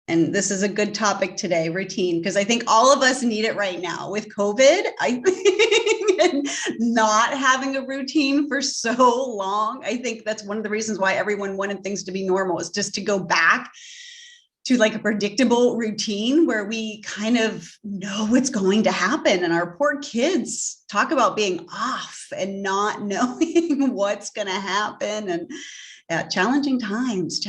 And this is a good topic today, routine, because I think all of us need it right now with COVID. I think and not having a routine for so long. I think that's one of the reasons why everyone wanted things to be normal, is just to go back to like a predictable routine where we kind of know what's going to happen. And our poor kids talk about being off and not knowing what's going to happen, and challenging times,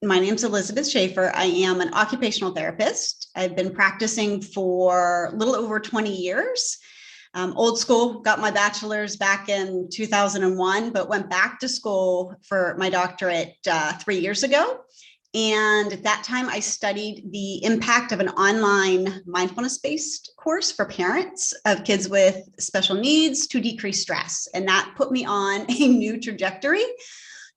My name's Elizabeth Schaefer. I am an occupational therapist. I've been practicing for a little over 20 years. Old school, got my bachelor's back in 2001, but went back to school for my doctorate 3 years ago. And at that time, I studied the impact of an online mindfulness-based course for parents of kids with special needs to decrease stress. And that put me on a new trajectory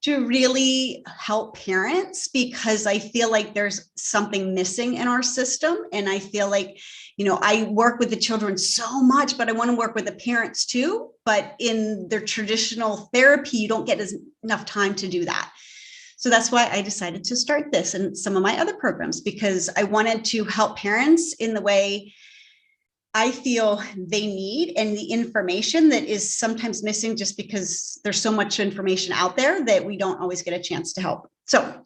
to really help parents, because I feel like there's something missing in our system. And I feel like, I work with the children so much, but I want to work with the parents too. But in their traditional therapy, you don't get enough time to do that. So that's why I decided to start this and some of my other programs, because I wanted to help parents in the way I feel they need, and the information that is sometimes missing just because there's so much information out there that we don't always get a chance to help. So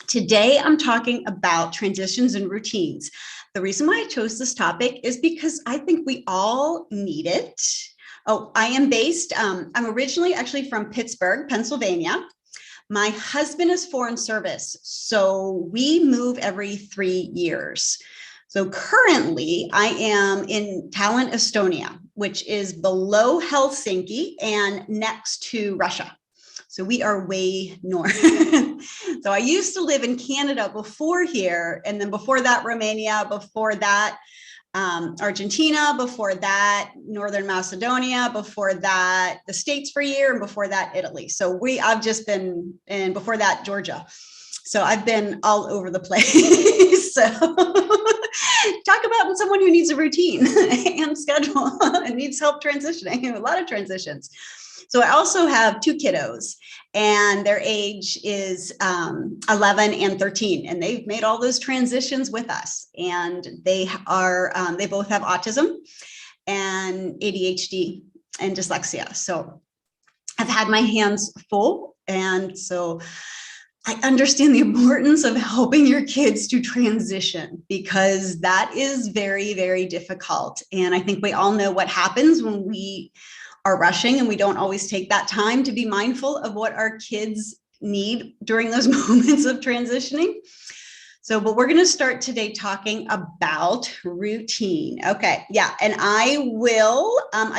today I'm talking about transitions and routines. The reason why I chose this topic is because I think we all need it. Oh, I am based, I'm originally actually from Pittsburgh, Pennsylvania. My husband is foreign service, so we move every 3 years. So currently I am in Tallinn, Estonia, which is below Helsinki and next to Russia. So we are way north. So I used to live in Canada before here, and then before that, Romania, before that, Argentina, before that, Northern Macedonia, before that, the States for a year, and before that, Italy. So I've just been, and before that, Georgia. So I've been all over the place. So talk about someone who needs a routine and schedule and needs help transitioning, a lot of transitions. So I also have 2 kiddos, and their age is 11 and 13, and they've made all those transitions with us. And they both have autism and ADHD and dyslexia. So I've had my hands full. And so I understand the importance of helping your kids to transition, because that is very, very difficult. And I think we all know what happens when we are rushing and we don't always take that time to be mindful of what our kids need during those moments of transitioning. But we're going to start today talking about routine. Okay. Yeah. And I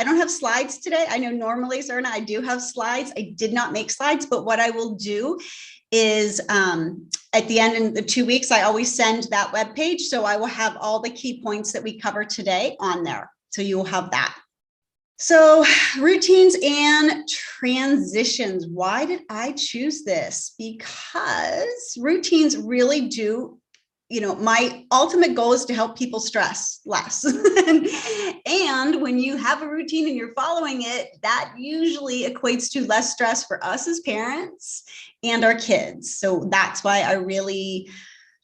don't have slides today. I know normally, Serna, I do have slides. I did not make slides, but what I will do is at the end in the 2 weeks, I always send that webpage. So I will have all the key points that we cover today on there. So you will have that. So routines and transitions. Why did I choose this? Because routines really do, my ultimate goal is to help people stress less. And when you have a routine and you're following it, that usually equates to less stress for us as parents and our kids. So that's why I really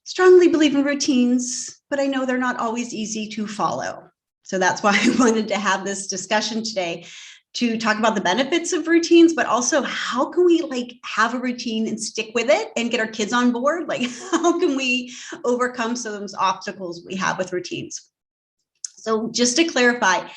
strongly believe in routines, but I know they're not always easy to follow. So that's why I wanted to have this discussion today, to talk about the benefits of routines, but also how can we have a routine and stick with it and get our kids on board? How can we overcome some of those obstacles we have with routines? So just to clarify,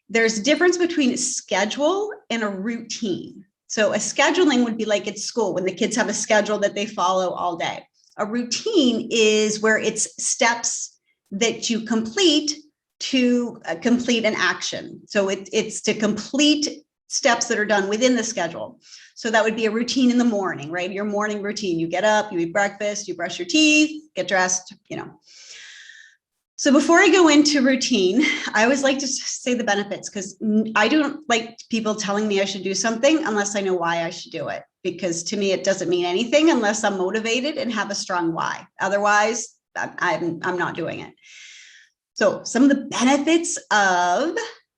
there's a difference between a schedule and a routine. So a scheduling would be like at school when the kids have a schedule that they follow all day. A routine is where it's steps that you complete to complete an action. So it's to complete steps that are done within the schedule. So that would be a routine in the morning, right? Your morning routine. You get up, you eat breakfast, you brush your teeth, get dressed, So before I go into routine, I always like to say the benefits, because I don't like people telling me I should do something unless I know why I should do it. Because to me, it doesn't mean anything unless I'm motivated and have a strong why. Otherwise, I'm not doing it. So some of the benefits of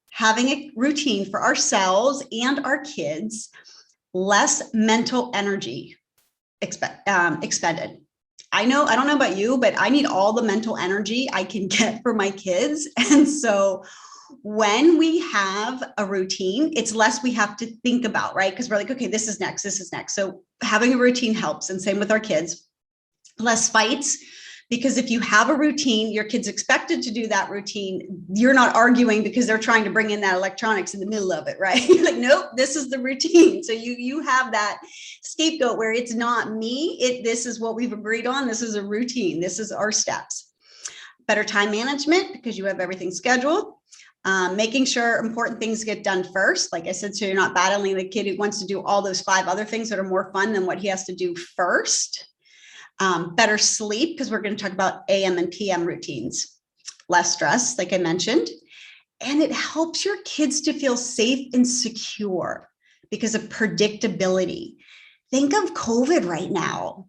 having a routine for ourselves and our kids: less mental energy expended. I don't know about you, but I need all the mental energy I can get for my kids. And so when we have a routine, it's less we have to think about, right? Because we're like, okay, this is next, this is next. So having a routine helps. And same with our kids, less fights. Because if you have a routine, your kid's expected to do that routine. You're not arguing because they're trying to bring in that electronics in the middle of it, right? You're like, nope, this is the routine. So you have that scapegoat where it's not me. This is what we've agreed on. This is a routine. This is our steps. Better time management because you have everything scheduled. Making sure important things get done first. Like I said, so you're not battling the kid who wants to do all those 5 other things that are more fun than what he has to do first. Better sleep, because we're going to talk about AM and PM routines. Less stress, like I mentioned. And it helps your kids to feel safe and secure because of predictability. Think of COVID right now.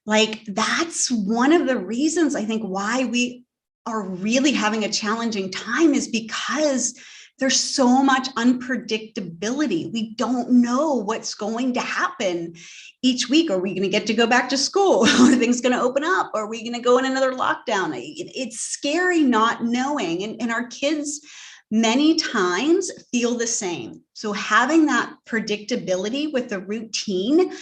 Like that's one of the reasons I think why we are really having a challenging time is because there's so much unpredictability. We don't know what's going to happen each week. Are we going to get to go back to school? Are things going to open up? Are we going to go in another lockdown? It's scary not knowing. And our kids many times feel the same. So having that predictability with the routine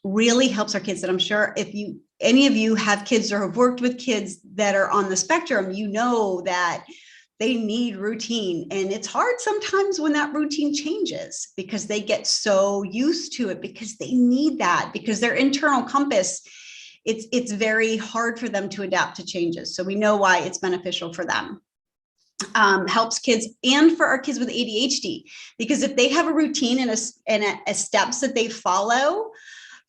really helps our kids. And I'm sure if any of you have kids or have worked with kids that are on the spectrum, you know that they need routine. And it's hard sometimes when that routine changes because they get so used to it because they need that, because their internal compass, it's very hard for them to adapt to changes. So we know why it's beneficial for them. Helps kids and for our kids with ADHD, because if they have a routine and a steps that they follow,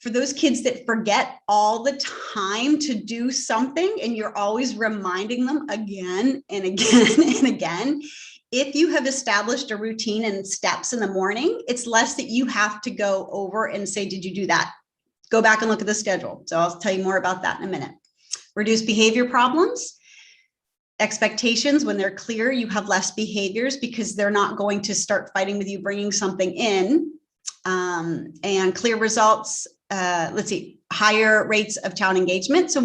for those kids that forget all the time to do something and you're always reminding them again and again and again, if you have established a routine and steps in the morning, it's less that you have to go over and say, did you do that? Go back and look at the schedule. So I'll tell you more about that in a minute. Reduce behavior problems. Expectations, when they're clear, you have less behaviors because they're not going to start fighting with you bringing something in. And clear results. Let's see, higher rates of child engagement. So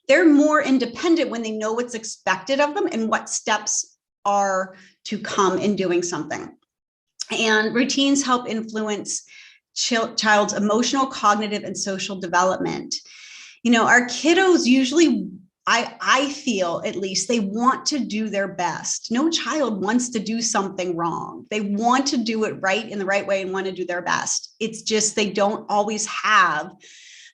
they're more independent when they know what's expected of them and what steps are to come in doing something. And routines help influence child's emotional, cognitive, and social development. You know, our kiddos usually, I feel at least, they want to do their best. No child wants to do something wrong. They want to do it right in the right way and want to do their best. It's just they don't always have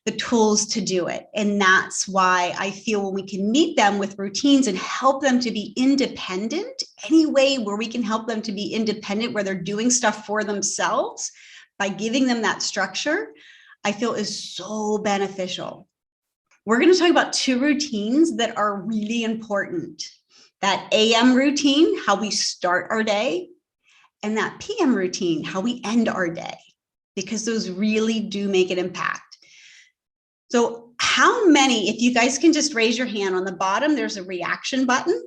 the tools to do it. And that's why I feel when we can meet them with routines and help them to be independent, any way where we can help them to be independent, where they're doing stuff for themselves by giving them that structure, I feel is so beneficial. We're going to talk about 2 routines that are really important. That AM routine, how we start our day, and that PM routine, how we end our day, because those really do make an impact. So how many, if you guys can just raise your hand on the bottom, there's a reaction button.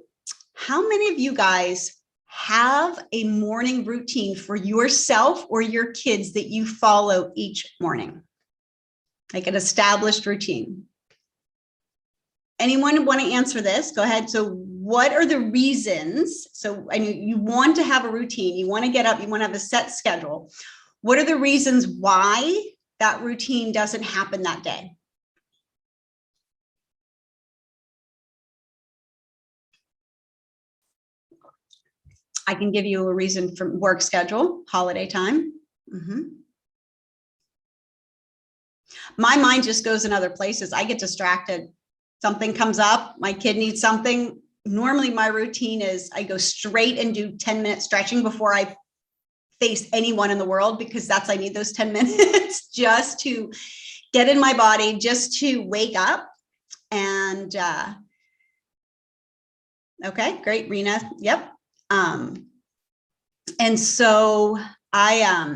How many of you guys have a morning routine for yourself or your kids that you follow each morning? Like an established routine. Anyone want to answer this? Go ahead. So what are the reasons? So I mean, you want to have a routine, you want to get up, you want to have a set schedule. What are the reasons why that routine doesn't happen that day? I can give you a reason from work schedule, holiday time. My mind just goes in other places. I get distracted. Something comes up, my kid needs something. Normally my routine is I go straight and do 10-minute stretching before I face anyone in the world, because I need those 10 minutes just to get in my body, just to wake up. And okay, great, Rena. Yep. And so I,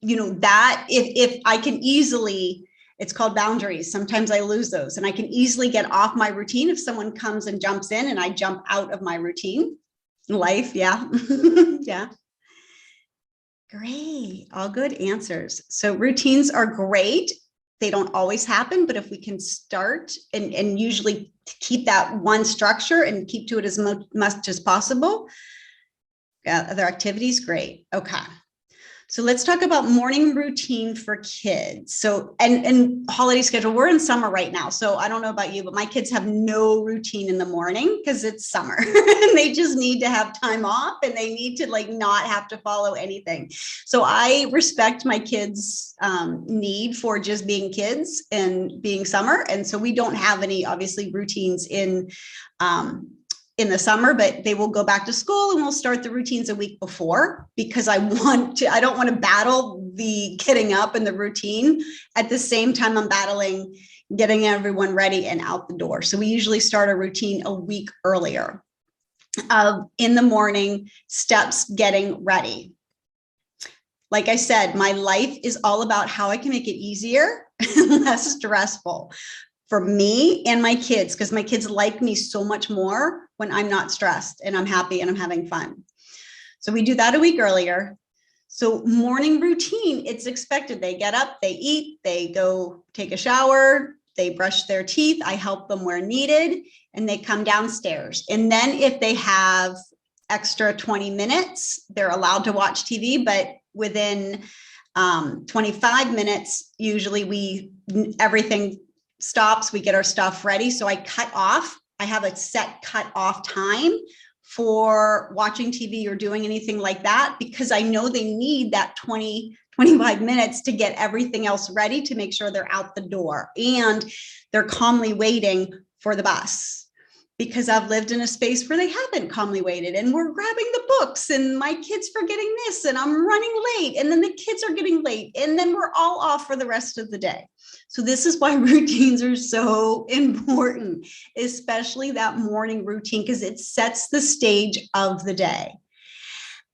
you know, that if I can easily, it's called boundaries. Sometimes I lose those and I can easily get off my routine if someone comes and jumps in and I jump out of my routine. Life, yeah. Yeah. Great, all good answers. So routines are great. They don't always happen, but if we can start and usually keep that one structure and keep to it as much as possible, other activities, great. Okay. So let's talk about morning routine for kids. So, and holiday schedule, we're in summer right now. So I don't know about you, but my kids have no routine in the morning because it's summer and they just need to have time off and they need to like not have to follow anything. So I respect my kids' need for just being kids and being summer. And so we don't have any obviously routines in the summer, but they will go back to school and we'll start the routines a week before because I don't want to battle the getting up and the routine at the same time I'm battling getting everyone ready and out the door. So we usually start a routine a week earlier in the morning, steps getting ready. Like I said, my life is all about how I can make it easier and less stressful for me and my kids, because my kids like me so much more when I'm not stressed and I'm happy and I'm having fun. So we do that a week earlier. So morning routine, it's expected. They get up, they eat, they go take a shower, they brush their teeth. I help them where needed and they come downstairs. And then if they have extra 20 minutes, they're allowed to watch TV, but within 25 minutes, usually everything stops, we get our stuff ready. So I have a set cut off time for watching TV or doing anything like that, because I know they need that 25 minutes to get everything else ready to make sure they're out the door and they're calmly waiting for the bus. Because I've lived in a space where they haven't calmly waited and we're grabbing the books and my kid's forgetting this and I'm running late and then the kids are getting late and then we're all off for the rest of the day. So this is why routines are so important, especially that morning routine, because it sets the stage of the day.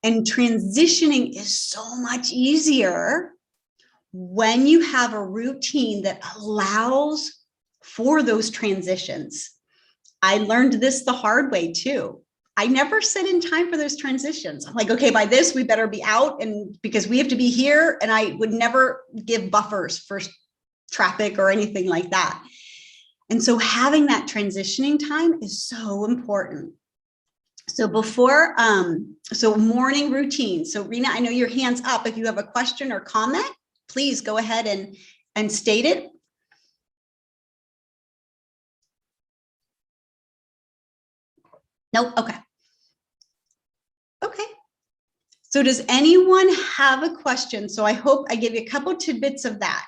And transitioning is so much easier when you have a routine that allows for those transitions. I learned this the hard way too. I never set in time for those transitions. I'm like, okay, by this, we better be out and because we have to be here. And I would never give buffers for traffic or anything like that. And so having that transitioning time is so important. So so morning routine. So Rena, I know your hand's up. If you have a question or comment, please go ahead and state it. Nope. Okay. Okay. So does anyone have a question? So I hope I give you a couple tidbits of that.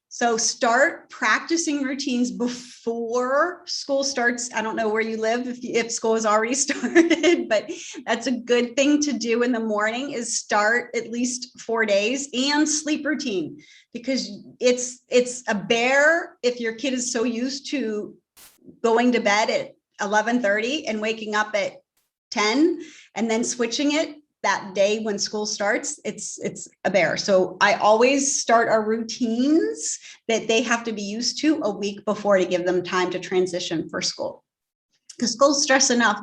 So start practicing routines before school starts. I don't know where you live if school has already started, but that's a good thing to do in the morning is start at least 4 days and sleep routine, because it's a bear if your kid is so used to going to bed at 11:30 and waking up at 10 and then switching it that day when school starts, it's a bear. So I always start our routines that they have to be used to a week before to give them time to transition for school. Because school's stress enough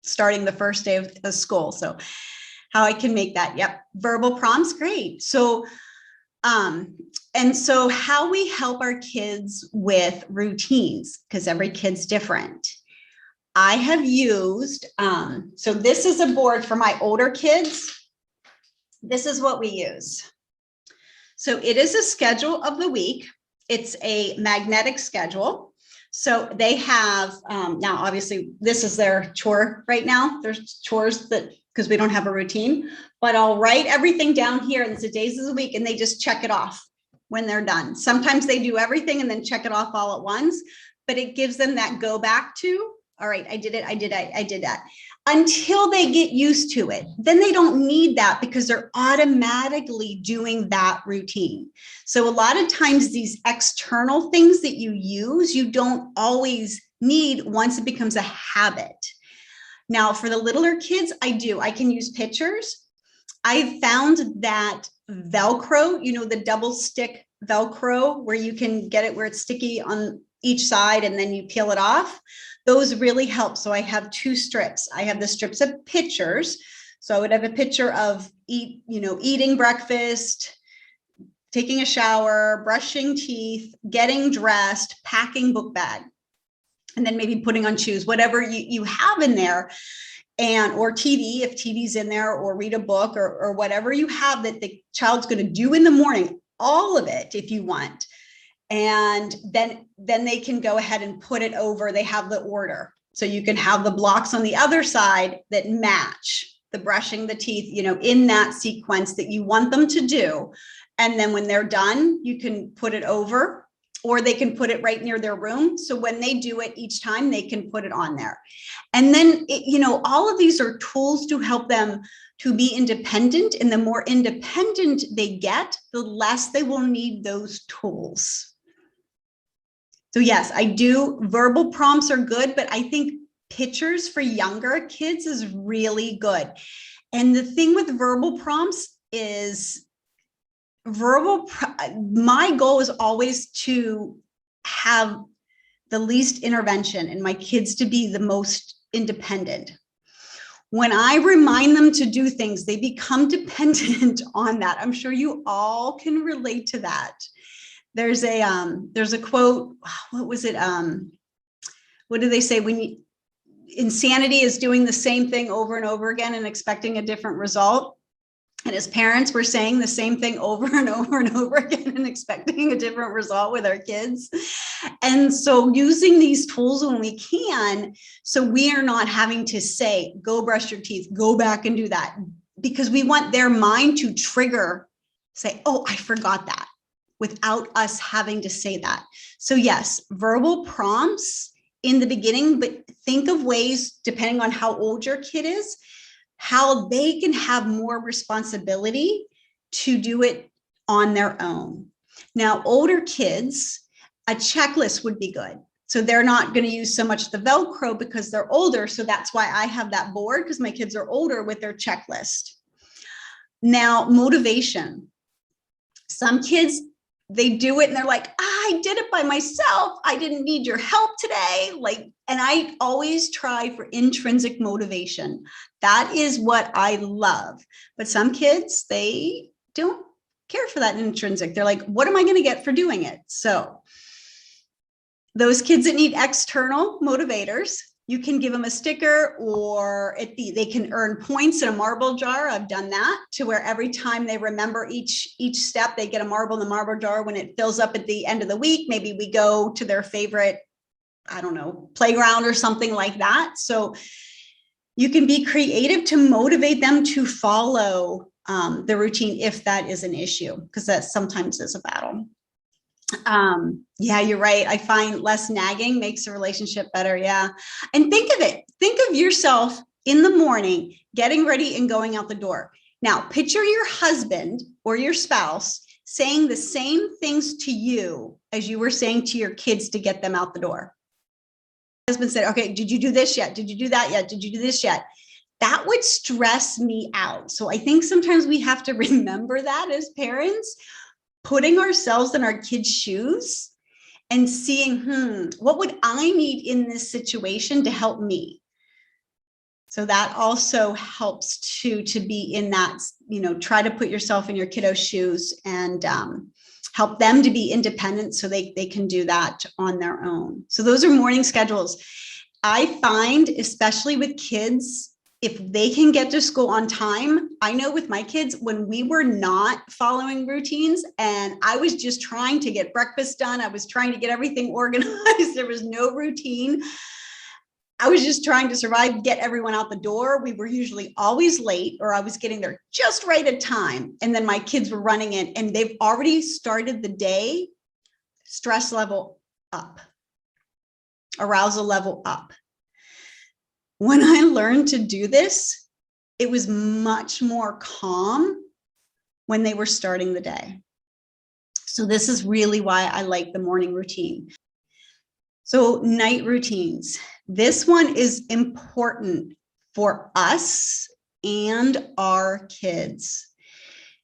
starting the first day of the school. So how I can make that, yep, verbal prompts, great. So and so how we help our kids with routines, because every kid's different. I have used, so this is a board for my older kids. This is what we use. So it is a schedule of the week. It's a magnetic schedule. So they have, now obviously this is their chore right now. There's chores that, because we don't have a routine, but I'll write everything down here and it's the days of the week and they just check it off when they're done. Sometimes they do everything and then check it off all at once, but it gives them that go back to, all right, I did it, I did that, until they get used to it. Then they don't need that because they're automatically doing that routine. So a lot of times these external things that you use, you don't always need once it becomes a habit. Now for the littler kids, I can use pictures. I found that Velcro, you know, the double stick Velcro where you can get it where it's sticky on each side and then you peel it off. Those really help. So I have 2 strips. I have the strips of pictures. So I would have a picture of eating breakfast, taking a shower, brushing teeth, getting dressed, packing book bag, and then maybe putting on shoes, whatever you have in there, and or TV, if TV's in there, or read a book, or whatever you have that the child's going to do in the morning, all of it if you want. And then they can go ahead and put it over. They have the order. So you can have the blocks on the other side that match the brushing the teeth, in that sequence that you want them to do. And then when they're done, you can put it over, or they can put it right near their room. So when they do it each time, they can put it on there. And then, all of these are tools to help them to be independent. And the more independent they get, the less they will need those tools. So yes, I do. Verbal prompts are good, but I think pictures for younger kids is really good. And the thing with verbal prompts is my goal is always to have the least intervention and my kids to be the most independent. When I remind them to do things, they become dependent on that. I'm sure you all can relate to that. There's a quote. What was it? What do they say? Insanity is doing the same thing over and over again and expecting a different result. And as parents, we're saying the same thing over and over and over again and expecting a different result with our kids. And so using these tools when we can, so we are not having to say, go brush your teeth, go back and do that, because we want their mind to say, oh, I forgot that, without us having to say that. So yes, verbal prompts in the beginning, but think of ways, depending on how old your kid is, how they can have more responsibility to do it on their own. Now, older kids, a checklist would be good. So they're not going to use so much the Velcro because they're older. So that's why I have that board, because my kids are older, with their checklist. Now, motivation. Some kids, they do it and they're like, I did it by myself. I didn't need your help today. And I always try for intrinsic motivation. That is what I love. But some kids, they don't care for that intrinsic. They're like, what am I going to get for doing it? So those kids that need external motivators, you can give them a sticker, or they can earn points in a marble jar. I've done that, to where every time they remember each step, they get a marble in the marble jar. When it fills up at the end of the week, maybe we go to their favorite, I don't know, playground or something like that. So you can be creative to motivate them to follow the routine if that is an issue, because that sometimes is a battle. Yeah, you're right. I find less nagging makes a relationship better. Yeah. And think of it. Think of yourself in the morning, getting ready and going out the door. Now, picture your husband or your spouse saying the same things to you as you were saying to your kids to get them out the door. My husband said, okay, did you do this yet? Did you do that yet? Did you do this yet? That would stress me out. So I think sometimes we have to remember that as parents, putting ourselves in our kids' shoes and seeing, what would I need in this situation to help me? So that also helps to be in that, try to put yourself in your kiddo's shoes and help them to be independent so they can do that on their own. So those are morning schedules. I find, especially with kids, if they can get to school on time. I know with my kids, when we were not following routines and I was just trying to get breakfast done, I was trying to get everything organized, there was no routine. I was just trying to survive, get everyone out the door. We were usually always late, or I was getting there just right at time. And then my kids were running in and they've already started the day, stress level up, arousal level up. When I learned to do this, it was much more calm when they were starting the day. So this is really why I like the morning routine. So night routines. This one is important for us and our kids.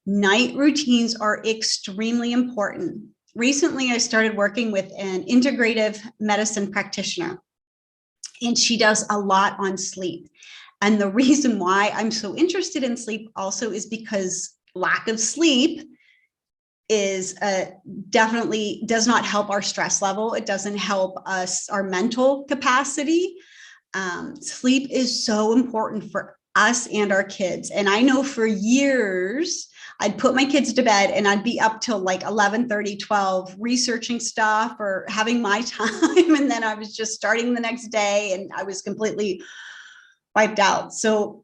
Night routines are extremely important. Recently, I started working with an integrative medicine practitioner, and she does a lot on sleep. And the reason why I'm so interested in sleep also is because lack of sleep is definitely does not help our stress level. It doesn't help us, our mental capacity. Sleep is so important for us and our kids. And I know for years, I'd put my kids to bed and I'd be up till like 11:30, 12, researching stuff or having my time. And then I was just starting the next day and I was completely wiped out. So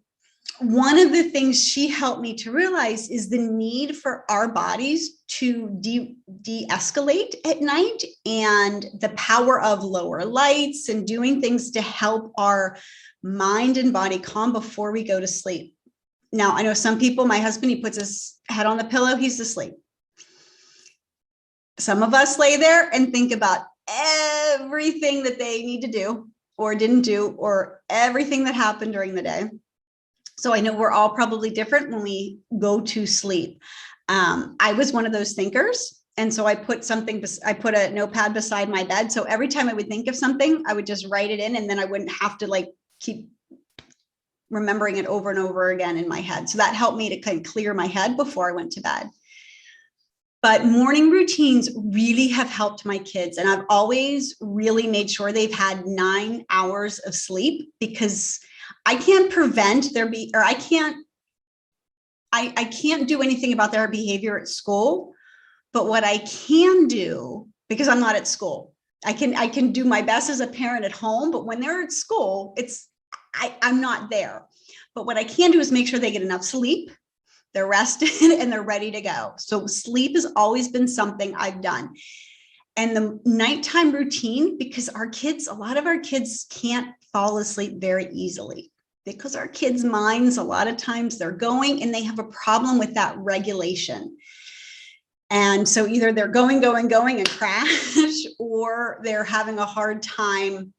one of the things she helped me to realize is the need for our bodies to de-escalate at night, and the power of lower lights and doing things to help our mind and body calm before we go to sleep. Now, I know some people, my husband, he puts his head on the pillow, he's asleep. Some of us lay there and think about everything that they need to do or didn't do, or everything that happened during the day. So I know we're all probably different when we go to sleep. I was one of those thinkers. And so I put a notepad beside my bed. So every time I would think of something, I would just write it in, and then I wouldn't have to like keep remembering it over and over again in my head. So that helped me to kind of clear my head before I went to bed. But morning routines really have helped my kids. And I've always really made sure they've had 9 hours of sleep, because I can't prevent I can't do anything about their behavior at school. But what I can do, because I'm not at school, I can do my best as a parent at home, but when they're at school, I'm not there. But what I can do is make sure they get enough sleep, they're rested, and they're ready to go. So sleep has always been something I've done. And the nighttime routine, because a lot of our kids can't fall asleep very easily, because our kids' minds, a lot of times they're going and they have a problem with that regulation. And so either they're going and crash, or they're having a hard time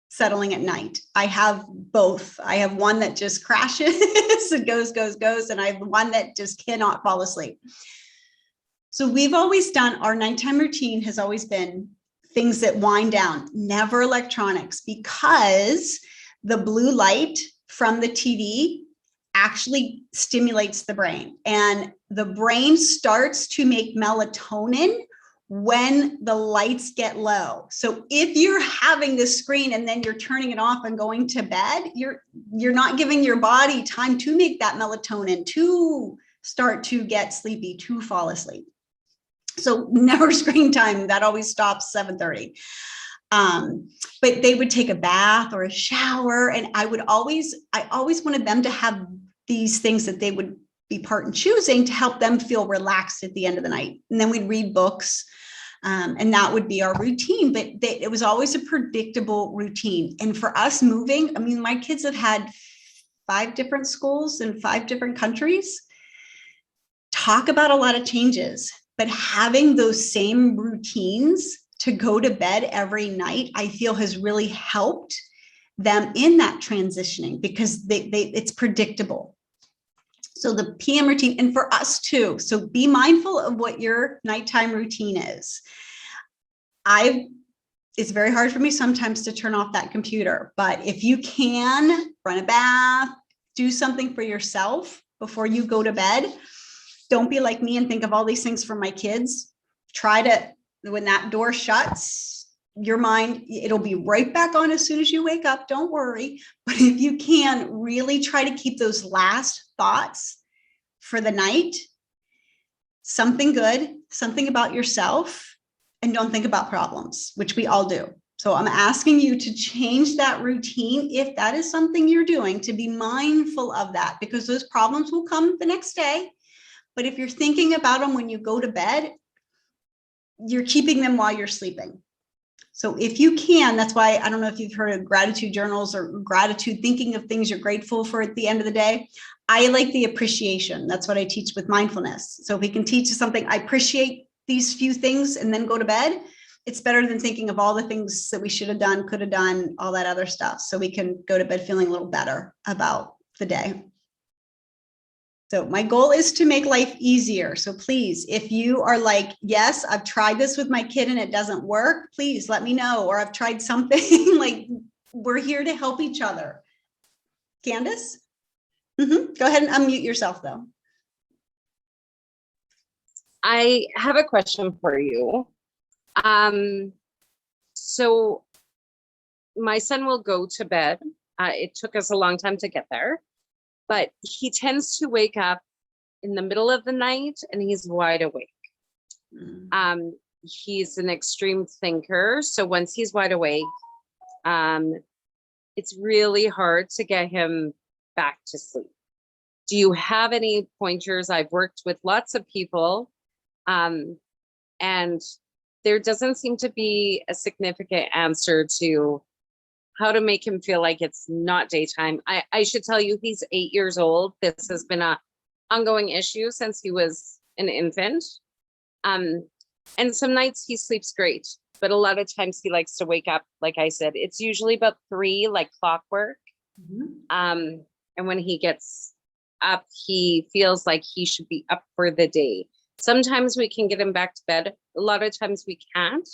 settling at night. I have both. I have one that just crashes and goes, and I have one that just cannot fall asleep. So we've always done, our nighttime routine has always been things that wind down, never electronics, because the blue light from the TV actually stimulates the brain, and the brain starts to make melatonin when the lights get low. So if you're having this screen and then you're turning it off and going to bed, you're not giving your body time to make that melatonin to start to get sleepy, to fall asleep. So never screen time. That always stops 7:30. But they would take a bath or a shower, and I always wanted them to have these things that they would be part in choosing to help them feel relaxed at the end of the night. And then we'd read books, and that would be our routine. But it was always a predictable routine. And for us moving, I mean, my kids have had 5 different schools in 5 different countries. Talk about a lot of changes, but having those same routines to go to bed every night, I feel has really helped them in that transitioning, because it's predictable. So the PM routine, and for us too. So be mindful of what your nighttime routine is. It's very hard for me sometimes to turn off that computer, but if you can run a bath, do something for yourself before you go to bed. Don't be like me and think of all these things for my kids. Try to, when that door shuts, your mind, it'll be right back on as soon as you wake up. Don't worry. But if you can, really try to keep those last thoughts for the night, something good, something about yourself, and don't think about problems, which we all do. So I'm asking you to change that routine, if that is something you're doing, to be mindful of that, because those problems will come the next day. But if you're thinking about them when you go to bed, you're keeping them while you're sleeping. So if you can, that's why, I don't know if you've heard of gratitude journals or gratitude, thinking of things you're grateful for at the end of the day. I like the appreciation. That's what I teach with mindfulness. So if we can teach something, I appreciate these few things and then go to bed, it's better than thinking of all the things that we should have done, could have done, all that other stuff. So we can go to bed feeling a little better about the day. So my goal is to make life easier. So please, if you are like, yes, I've tried this with my kid and it doesn't work, please let me know. Or I've tried something. Like, we're here to help each other. Candace? Go ahead and unmute yourself though. I have a question for you. So my son will go to bed. It took us a long time to get there, but he tends to wake up in the middle of the night and he's wide awake. He's an extreme thinker. So once he's wide awake, it's really hard to get him back to sleep. Do you have any pointers? I've worked with lots of people, and there doesn't seem to be a significant answer to how to make him feel like it's not daytime. I should tell you, he's 8 years old. This has been an ongoing issue since he was an infant. And some nights he sleeps great, but a lot of times he likes to wake up. Like I said, it's usually about 3, like clockwork. And when he gets up, he feels like he should be up for the day. Sometimes we can get him back to bed. A lot of times we can't.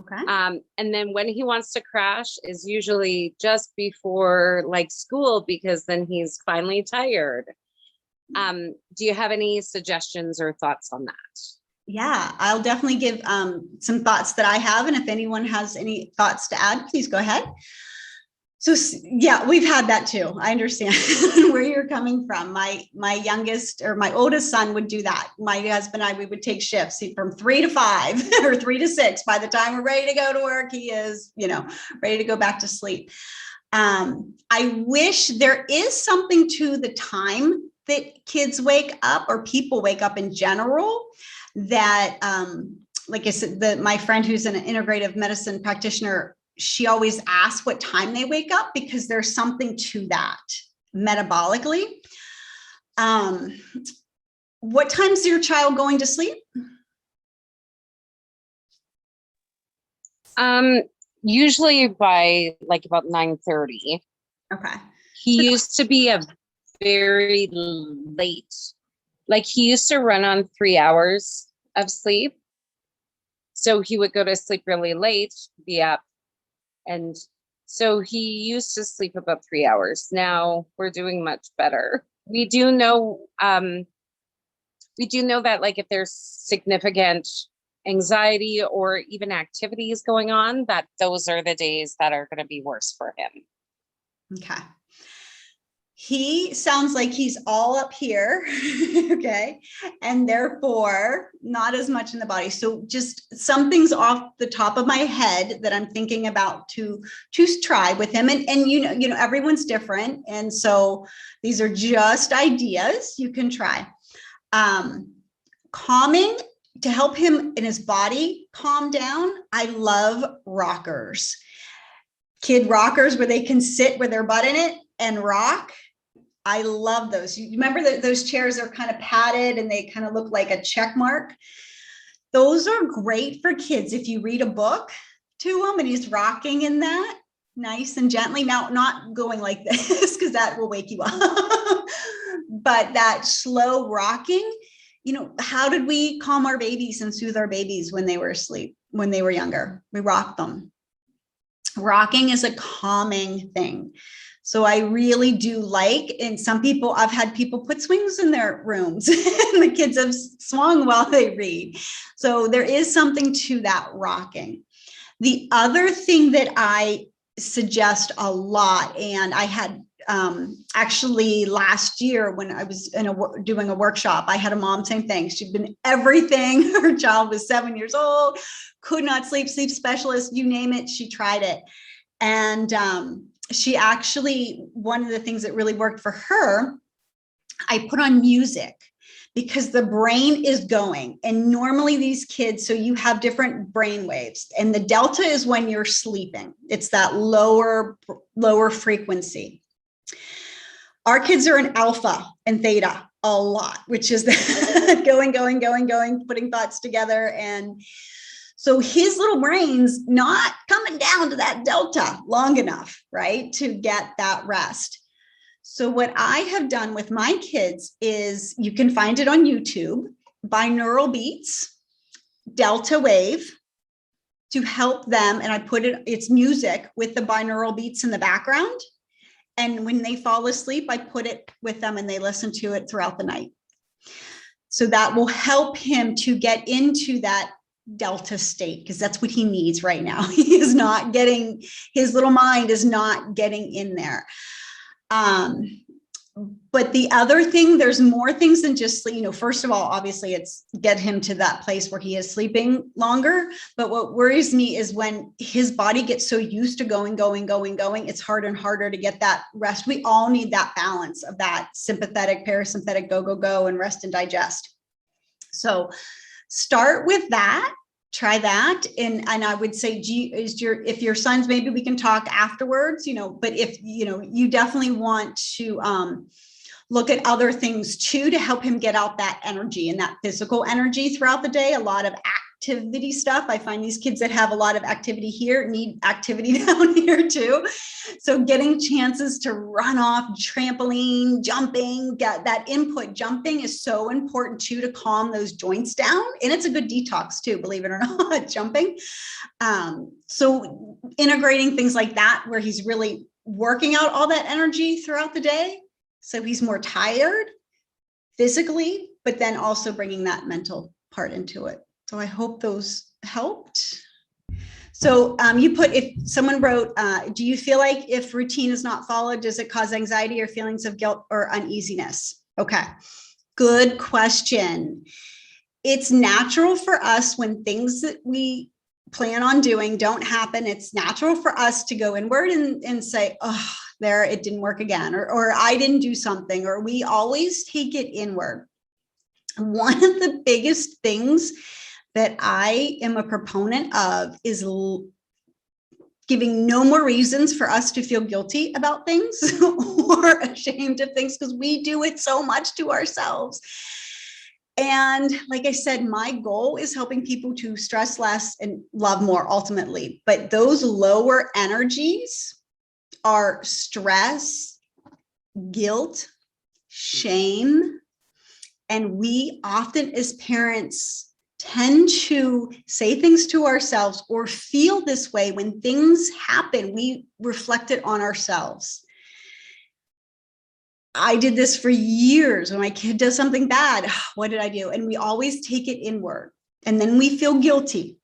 Okay. And then when he wants to crash is usually just before like school, because then he's finally tired. Do you have any suggestions or thoughts on that? Yeah, I'll definitely give some thoughts that I have. And if anyone has any thoughts to add, please go ahead. So yeah, we've had that too. I understand where you're coming from. My youngest or my oldest son would do that. My husband and I, we would take shifts from 3 to 5 or 3 to 6. By the time we're ready to go to work, he is, ready to go back to sleep. I wish there is something to the time that kids wake up or people wake up in general that, like I said, my friend who's an integrative medicine practitioner, she always asks what time they wake up because there's something to that metabolically. What time's your child going to sleep? Usually by like about 9:30. Okay. He used to be a very late, like he used to run on 3 hours of sleep. So he would go to sleep really late, be up. And so he used to sleep about 3 hours. Now we're doing much better. We do know that like if there's significant anxiety or even activities going on, that those are the days that are going to be worse for him. Okay. He sounds like he's all up here, okay, and therefore not as much in the body. So just something's off the top of my head that I'm thinking about to try with him. And everyone's different, and so these are just ideas you can try. Calming to help him in his body calm down. I love rockers, kid rockers where they can sit with their butt in it and rock. I love those. You remember that those chairs are kind of padded and they kind of look like a check mark. Those are great for kids. If you read a book to him and he's rocking in that nice and gently, now not going like this because that will wake you up, but that slow rocking. How did we calm our babies and soothe our babies when they were asleep, when they were younger? We rocked them. Rocking is a calming thing. So I really do like, and I've had people put swings in their rooms and the kids have swung while they read. So there is something to that rocking. The other thing that I suggest a lot, and I had actually last year when I was doing a workshop, I had a mom, same thing. She'd been everything. Her child was 7 years old, could not sleep specialist, you name it, she tried it. And she actually, one of the things that really worked for her, I put on music because the brain is going. And normally these kids, so you have different brain waves, and the delta is when you're sleeping. It's that lower frequency. Our kids are in alpha and theta a lot, which is going, putting thoughts together. And so his little brain's not coming down to that delta long enough, right, to get that rest. So what I have done with my kids is, you can find it on YouTube, binaural beats, delta wave, to help them. And I put it's music with the binaural beats in the background. And when they fall asleep, I put it with them and they listen to it throughout the night. So that will help him to get into that delta state, because that's what he needs right now. He is not getting, his little mind is not getting in there. But the other thing, there's more things than just sleep. First of all, obviously it's get him to that place where he is sleeping longer. But what worries me is when his body gets so used to going, it's harder and harder to get that rest. We all need that balance of that sympathetic, parasympathetic, go, and rest and digest. So start with that. Try that. And I would say, if your son's, maybe we can talk afterwards, but if, you definitely want to look at other things too, to help him get out that energy and that physical energy throughout the day. A lot of activity stuff. I find these kids that have a lot of activity here need activity down here too. So getting chances to run off, trampoline, jumping, get that input. Jumping is so important too, to calm those joints down. And it's a good detox too, believe it or not, jumping. So integrating things like that, where he's really working out all that energy throughout the day. So he's more tired physically, but then also bringing that mental part into it. So I hope those helped. So you put, if someone wrote, do you feel like if routine is not followed, does it cause anxiety or feelings of guilt or uneasiness? Okay, good question. It's natural for us when things that we plan on doing don't happen. It's natural for us to go inward and say, oh, there, it didn't work again, or I didn't do something, or we always take it inward. One of the biggest things that I am a proponent of is giving no more reasons for us to feel guilty about things or ashamed of things, because we do it so much to ourselves. And like I said, my goal is helping people to stress less and love more ultimately. But those lower energies are stress, guilt, shame. And we often as parents tend to say things to ourselves or feel this way when things happen. We reflect it on ourselves. I did this for years. When my kid does something bad, what did I do? And we always take it inward, and then we feel guilty.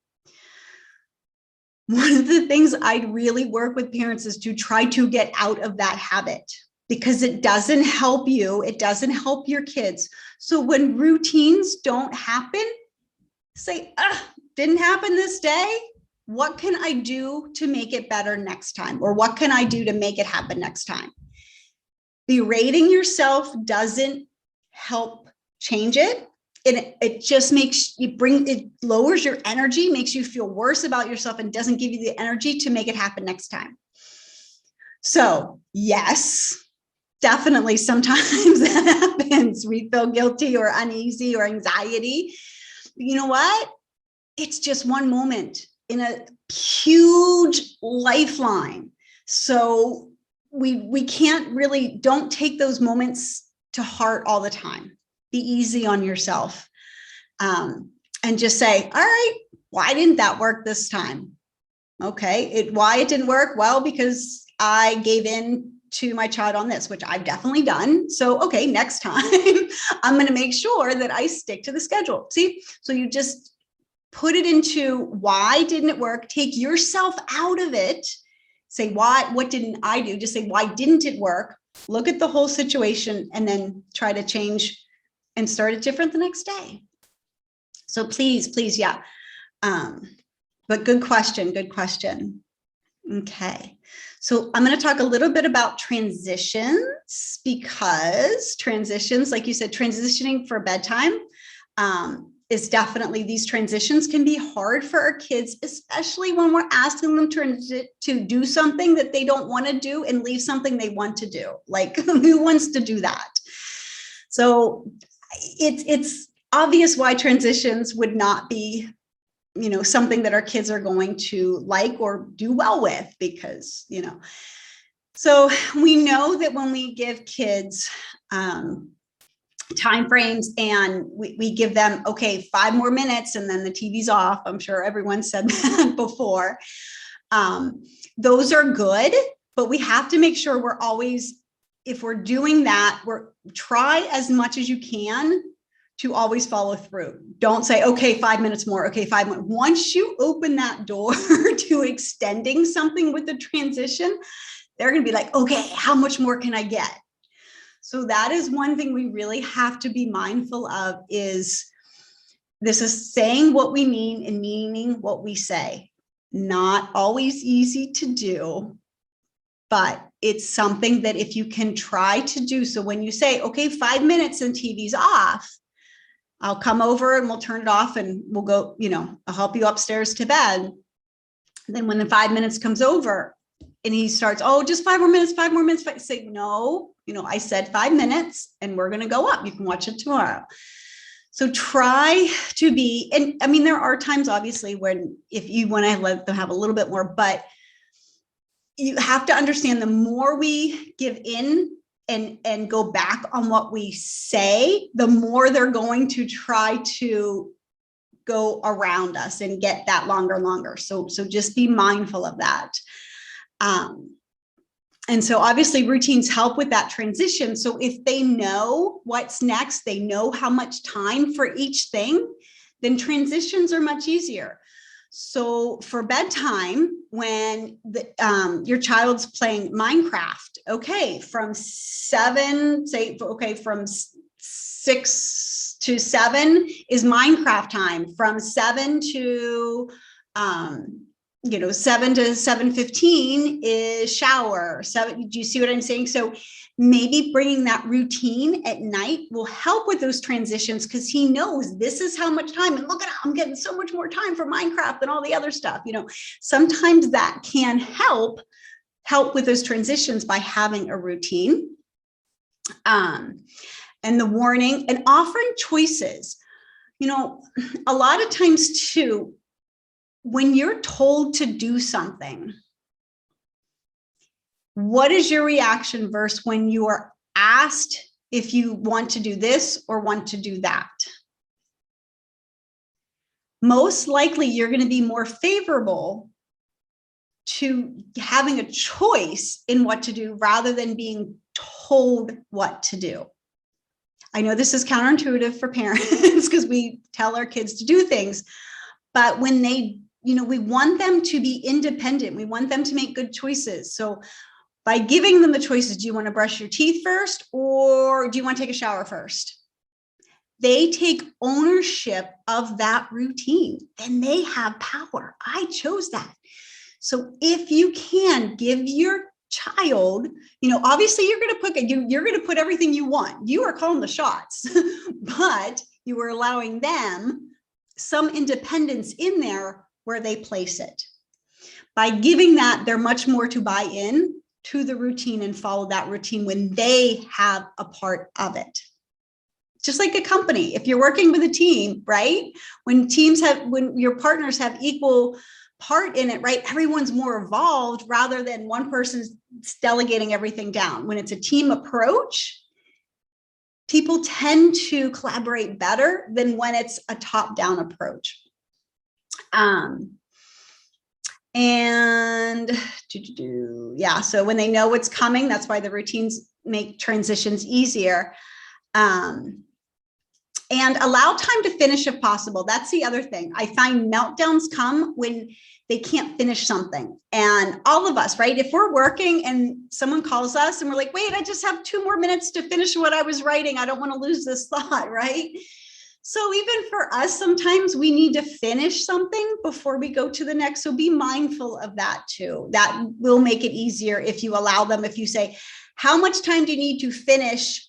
One of the things I really work with parents is to try to get out of that habit, because it doesn't help you. It doesn't help your kids. So when routines don't happen, say, didn't happen this day. What can I do to make it better next time? Or what can I do to make it happen next time? Berating yourself doesn't help change it. It just makes you it lowers your energy, makes you feel worse about yourself, and doesn't give you the energy to make it happen next time. So yes, definitely sometimes that happens. We feel guilty or uneasy or anxiety. But you know what? It's just one moment in a huge lifeline. So we can't really, don't take those moments to heart all the time. Be easy on yourself, and just say, all right, why didn't that work this time? Okay, why it didn't work? Well, because I gave in to my child on this, which I've definitely done. So, okay, next time I'm going to make sure that I stick to the schedule. See, so you just put it into why didn't it work? Take yourself out of it. Say, why, what didn't I do? Just say, why didn't it work? Look at the whole situation and then try to change and start it different the next day. So please, yeah. But good question, good question. Okay, so I'm going to talk a little bit about transitions, because transitions, like you said, transitioning for bedtime is definitely, these transitions can be hard for our kids, especially when we're asking them to do something that they don't want to do and leave something they want to do. Like, who wants to do that? So it's obvious why transitions would not be, something that our kids are going to like or do well with, because, so we know that when we give kids time frames and we give them, okay, 5 more minutes and then the TV's off. I'm sure everyone said that before. Those are good, but we have to make sure we're always, if we're doing that, try as much as you can to always follow through. Don't say, okay, 5 minutes more. Okay, 5 minutes. Once you open that door to extending something with the transition, they're going to be like, okay, how much more can I get? So that is one thing we really have to be mindful of, is this is saying what we mean and meaning what we say. Not always easy to do, but it's something that if you can try to do. So when you say, okay, 5 minutes and TV's off, I'll come over and we'll turn it off and we'll go, I'll help you upstairs to bed. And then when the 5 minutes comes over and he starts, oh, just 5 more minutes, 5 more minutes. Say, no, I said 5 minutes and we're going to go up. You can watch it tomorrow. So try to be, and I mean, there are times obviously when if you want to let them have a little bit more, but you have to understand the more we give in and go back on what we say, the more they're going to try to go around us and get that longer. So just be mindful of that. And so obviously routines help with that transition. So if they know what's next, they know how much time for each thing, then transitions are much easier. So for bedtime, when your child's playing Minecraft, okay, from 6 to 7 is Minecraft time. From 7 to 7 to 7:15 is shower. Do you see what I'm saying? So maybe bringing that routine at night will help with those transitions, because he knows this is how much time, and look at, I'm getting so much more time for Minecraft than all the other stuff. Sometimes that can help with those transitions by having a routine. And the warning and offering choices. A lot of times too, when you're told to do something, what is your reaction versus when you are asked if you want to do this or want to do that? Most likely you're going to be more favorable to having a choice in what to do rather than being told what to do. I know this is counterintuitive for parents because we tell our kids to do things, but when they, we want them to be independent. We want them to make good choices. So by giving them the choices, do you want to brush your teeth first or do you want to take a shower first? They take ownership of that routine, then they have power. I chose that. So if you can give your child, obviously you're going to put everything you want. You are calling the shots, but you are allowing them some independence in there where they place it. By giving that, they're much more to buy in to the routine and follow that routine when they have a part of it. Just like a company, if you're working with a team, right? When your partners have equal part in it, right? Everyone's more involved rather than one person's delegating everything down. When it's a team approach, people tend to collaborate better than when it's a top-down approach. So when they know what's coming, that's why the routines make transitions easier. And allow time to finish if possible. That's the other thing. I find meltdowns come when they can't finish something. And all of us, right? If we're working and someone calls us and we're like, wait, I just have 2 more minutes to finish what I was writing. I don't want to lose this thought, right? So even for us, sometimes we need to finish something before we go to the next. So be mindful of that too. That will make it easier if you allow them, if you say, how much time do you need to finish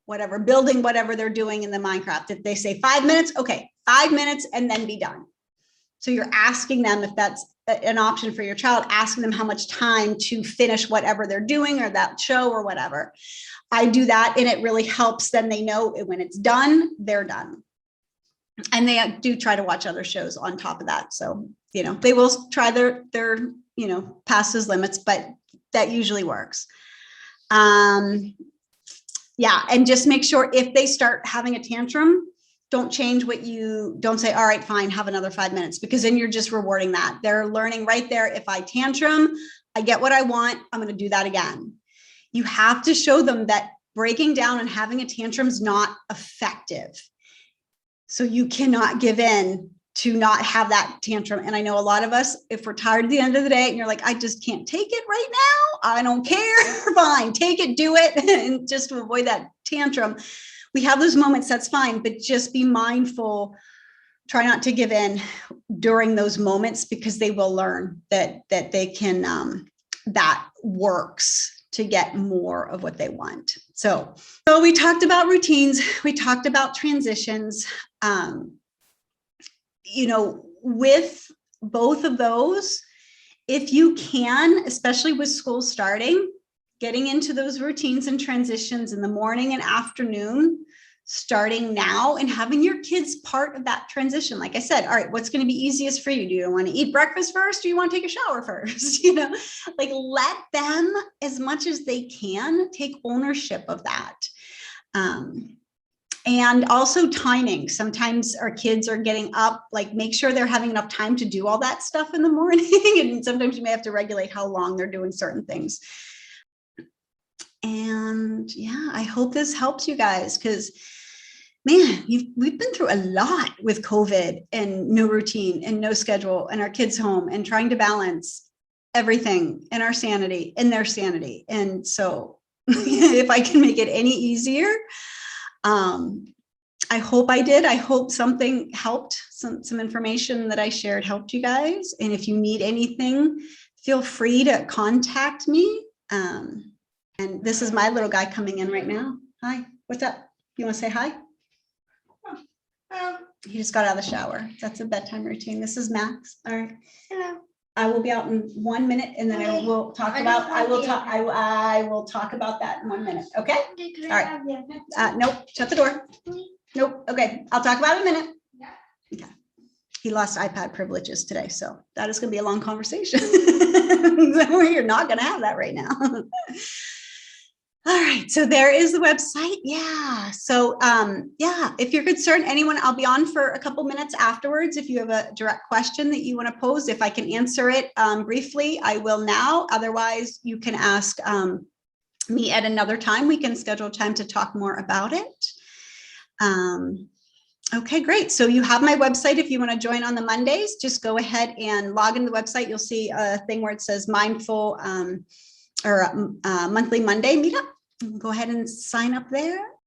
whatever, building whatever they're doing in the Minecraft? If they say 5 minutes, okay, 5 minutes and then be done. So you're asking them, if that's an option for your child, asking them how much time to finish whatever they're doing or that show or whatever. I do that and it really helps them. They know when it's done, they're done. And they do try to watch other shows on top of that. So, they will try their past those limits, but that usually works. And just make sure if they start having a tantrum, don't don't say, all right, fine, have another 5 minutes, because then you're just rewarding that. They're learning right there. If I tantrum, I get what I want, I'm going to do that again. You have to show them that breaking down and having a tantrum is not effective. So you cannot give in to not have that tantrum. And I know a lot of us, if we're tired at the end of the day and you're like, I just can't take it right now, I don't care, fine, take it, do it. And just to avoid that tantrum, we have those moments, that's fine, but just be mindful. Try not to give in during those moments, because they will learn that they can, that works to get more of what they want. So we talked about routines. We talked about transitions. With both of those, if you can, especially with school starting, getting into those routines and transitions in the morning and afternoon, starting now, and having your kids part of that transition. Like I said, all right, what's going to be easiest for you? Do you want to eat breakfast first? Or do you want to take a shower first? Like let them, as much as they can, take ownership of that. And also timing. Sometimes our kids are getting up, like make sure they're having enough time to do all that stuff in the morning. And sometimes you may have to regulate how long they're doing certain things. And yeah, I hope this helps you guys, because man, we've been through a lot with COVID and no routine and no schedule and our kids home and trying to balance everything and our sanity and their sanity. And so if I can make it any easier, I hope I did. I hope something helped, some information that I shared helped you guys. And if you need anything, feel free to contact me. And this is my little guy coming in right now. Hi, what's up? You want to say hi? He just got out of the shower. That's a bedtime routine. This is Max. All right. Hello. I will be out in 1 minute, and then I will talk about. I will talk about that in 1 minute. Okay. All right. Nope. Shut the door. Nope. Okay. I'll talk about it in a minute. Okay. He lost iPad privileges today, so that is going to be a long conversation. You're not going to have that right now. All right, so there is the website. Yeah. So yeah, if you're concerned, anyone, I'll be on for a couple minutes afterwards. If you have a direct question that you want to pose, if I can answer it briefly, I will now. Otherwise, you can ask me at another time. We can schedule time to talk more about it. Okay, great. So you have my website. If you want to join on the Mondays, just go ahead and log into the website. You'll see a thing where it says mindful or monthly Monday meetup. Go ahead and sign up there.